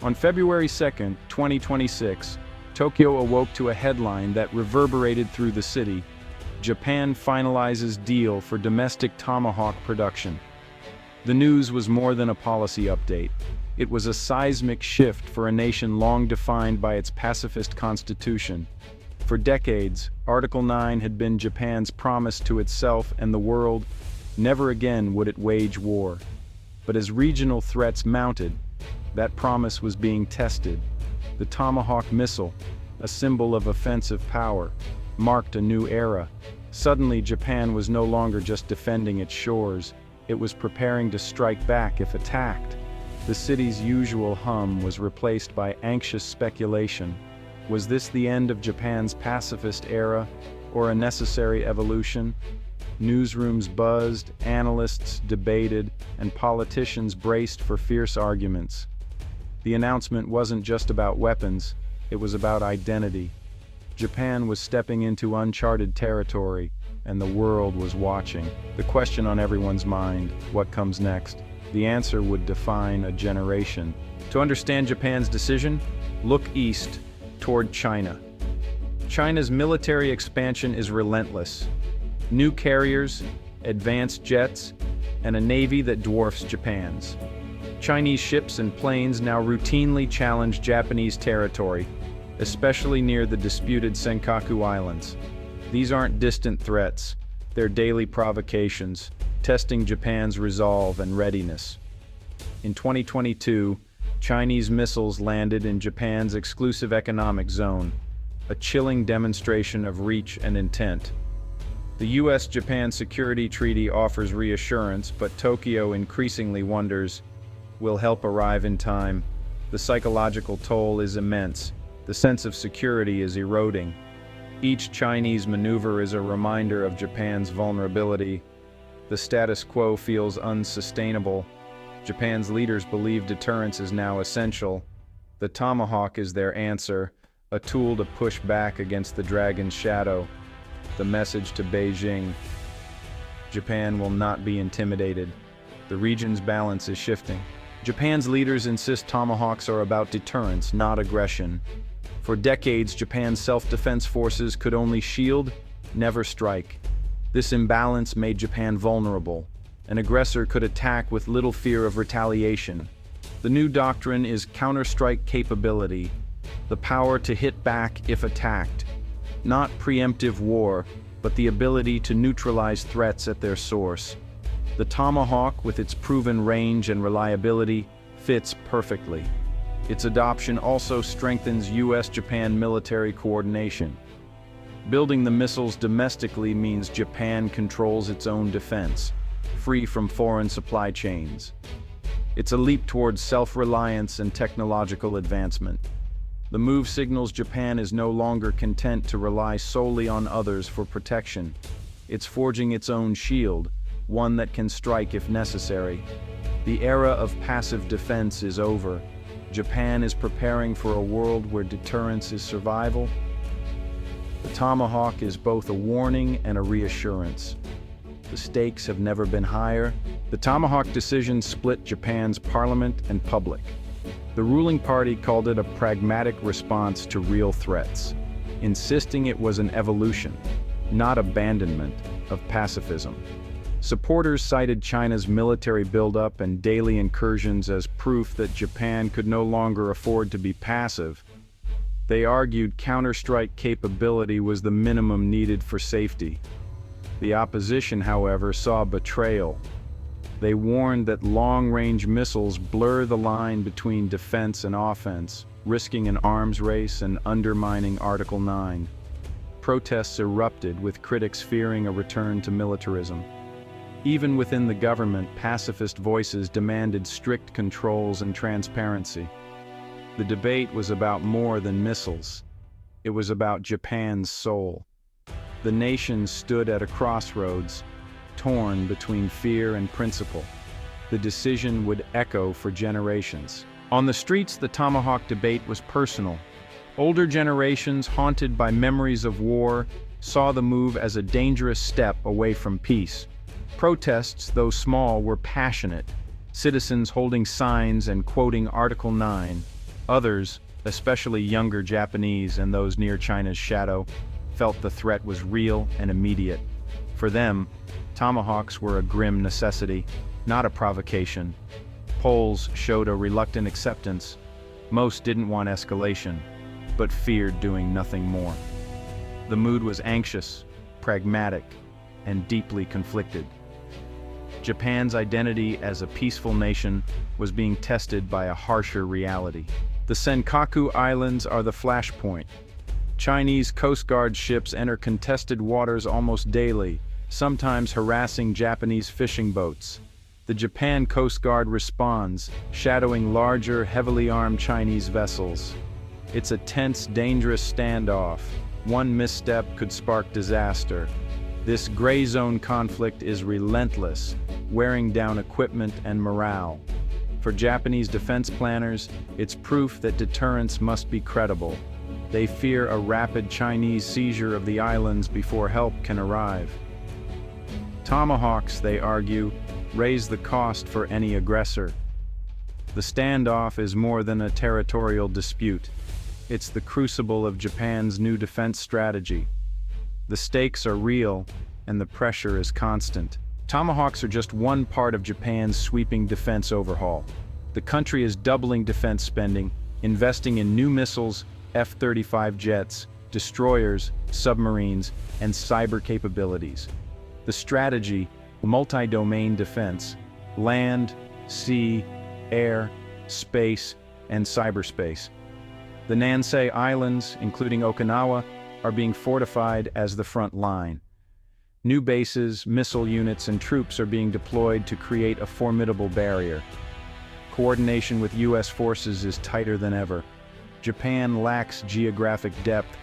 On February 2, 2026, Tokyo awoke to a headline that reverberated through the city. Japan finalizes deal for domestic Tomahawk production. The news was more than a policy update. It was a seismic shift for a nation long defined by its pacifist constitution. For decades, Article 9 had been Japan's promise to itself and the world. Never again would it wage war. But as regional threats mounted, that promise was being tested. The Tomahawk missile, a symbol of offensive power, marked a new era. Suddenly, Japan was no longer just defending its shores. It was preparing to strike back if attacked. The city's usual hum was replaced by anxious speculation. Was this the end of Japan's pacifist era, or a necessary evolution? Newsrooms buzzed, analysts debated, and politicians braced for fierce arguments. The announcement wasn't just about weapons, it was about identity. Japan was stepping into uncharted territory, and the world was watching. The question on everyone's mind, what comes next? The answer would define a generation. To understand Japan's decision, look east, toward China. China's military expansion is relentless. New carriers, advanced jets, and a navy that dwarfs Japan's. Chinese ships and planes now routinely challenge Japanese territory, especially near the disputed Senkaku Islands. These aren't distant threats, they're daily provocations, testing Japan's resolve and readiness. In 2022, Chinese missiles landed in Japan's exclusive economic zone, a chilling demonstration of reach and intent. The US-Japan Security Treaty offers reassurance, but Tokyo increasingly wonders, will help arrive in time? The psychological toll is immense. The sense of security is eroding. Each Chinese maneuver is a reminder of Japan's vulnerability. The status quo feels unsustainable. Japan's leaders believe deterrence is now essential. The Tomahawk is their answer, a tool to push back against the dragon's shadow. The message to Beijing: Japan will not be intimidated. The region's balance is shifting. Japan's leaders insist Tomahawks are about deterrence, not aggression. For decades, Japan's self-defense forces could only shield, never strike. This imbalance made Japan vulnerable. An aggressor could attack with little fear of retaliation. The new doctrine is counter-strike capability, the power to hit back if attacked. Not preemptive war, but the ability to neutralize threats at their source. The Tomahawk, with its proven range and reliability, fits perfectly. Its adoption also strengthens US-Japan military coordination. Building the missiles domestically means Japan controls its own defense, free from foreign supply chains. It's a leap towards self-reliance and technological advancement. The move signals Japan is no longer content to rely solely on others for protection. It's forging its own shield, one that can strike if necessary. The era of passive defense is over. Japan is preparing for a world where deterrence is survival. The Tomahawk is both a warning and a reassurance. The stakes have never been higher. The Tomahawk decision split Japan's parliament and public. The ruling party called it a pragmatic response to real threats, insisting it was an evolution, not abandonment, of pacifism. Supporters cited China's military buildup and daily incursions as proof that Japan could no longer afford to be passive. They argued counter-strike capability was the minimum needed for safety. The opposition, however, saw betrayal. They warned that long-range missiles blur the line between defense and offense, risking an arms race and undermining Article 9. Protests erupted, with critics fearing a return to militarism. Even within the government, pacifist voices demanded strict controls and transparency. The debate was about more than missiles. It was about Japan's soul. The nation stood at a crossroads, torn between fear and principle. The decision would echo for generations. On the streets, the Tomahawk debate was personal. Older generations, haunted by memories of war, saw the move as a dangerous step away from peace. Protests, though small, were passionate. Citizens holding signs and quoting Article 9. Others, especially younger Japanese and those near China's shadow, felt the threat was real and immediate. For them, Tomahawks were a grim necessity, not a provocation. Poles showed a reluctant acceptance. Most didn't want escalation, but feared doing nothing more. The mood was anxious, pragmatic, and deeply conflicted. Japan's identity as a peaceful nation was being tested by a harsher reality. The Senkaku Islands are the flashpoint. Chinese Coast Guard ships enter contested waters almost daily, sometimes harassing Japanese fishing boats. The Japan Coast Guard responds, shadowing larger, heavily armed Chinese vessels. It's a tense, dangerous standoff. One misstep could spark disaster. This gray zone conflict is relentless, wearing down equipment and morale. For Japanese defense planners, it's proof that deterrence must be credible. They fear a rapid Chinese seizure of the islands before help can arrive. Tomahawks, they argue, raise the cost for any aggressor. The standoff is more than a territorial dispute. It's the crucible of Japan's new defense strategy. The stakes are real, and the pressure is constant. Tomahawks are just one part of Japan's sweeping defense overhaul. The country is doubling defense spending, investing in new missiles, F-35 jets, destroyers, submarines, and cyber capabilities. The strategy, multi-domain defense, land, sea, air, space, and cyberspace. The Nansei Islands, including Okinawa, are being fortified as the front line. New bases, missile units, and troops are being deployed to create a formidable barrier. Coordination with U.S. forces is tighter than ever. Japan lacks geographic depth,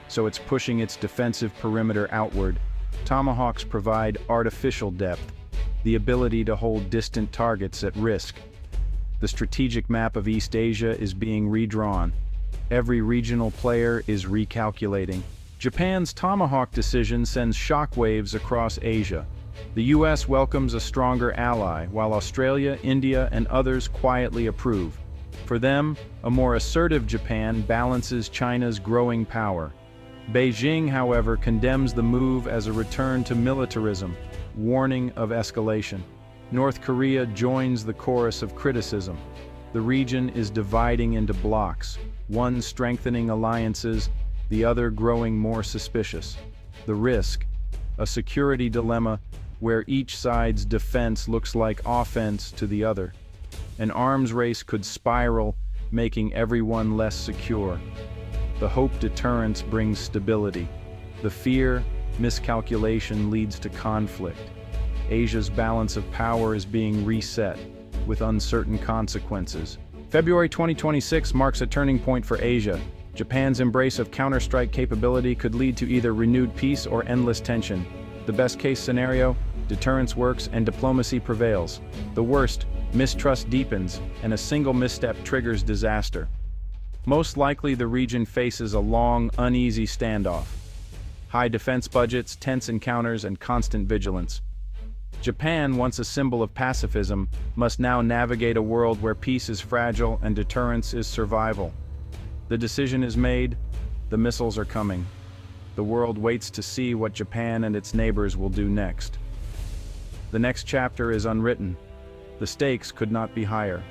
so it's pushing its defensive perimeter outward. Tomahawks provide artificial depth, the ability to hold distant targets at risk. The strategic map of East Asia is being redrawn. Every regional player is recalculating. Japan's Tomahawk decision sends shockwaves across Asia. The U.S. welcomes a stronger ally, while Australia, India, and others quietly approve. For them, a more assertive Japan balances China's growing power. Beijing, however, condemns the move as a return to militarism, warning of escalation. North Korea joins the chorus of criticism. The region is dividing into blocs, one strengthening alliances, the other growing more suspicious. The risk, a security dilemma where each side's defense looks like offense to the other. An arms race could spiral, making everyone less secure. The hope deterrence brings stability. The fear, miscalculation leads to conflict. Asia's balance of power is being reset, with uncertain consequences. February 2026 marks a turning point for Asia. Japan's embrace of counterstrike capability could lead to either renewed peace or endless tension. The best-case scenario, deterrence works and diplomacy prevails. The worst, mistrust deepens, and a single misstep triggers disaster. Most likely the region faces a long, uneasy standoff. High defense budgets, tense encounters, and constant vigilance. Japan, once a symbol of pacifism, must now navigate a world where peace is fragile and deterrence is survival. The decision is made, the missiles are coming. The world waits to see what Japan and its neighbors will do next. The next chapter is unwritten. The stakes could not be higher.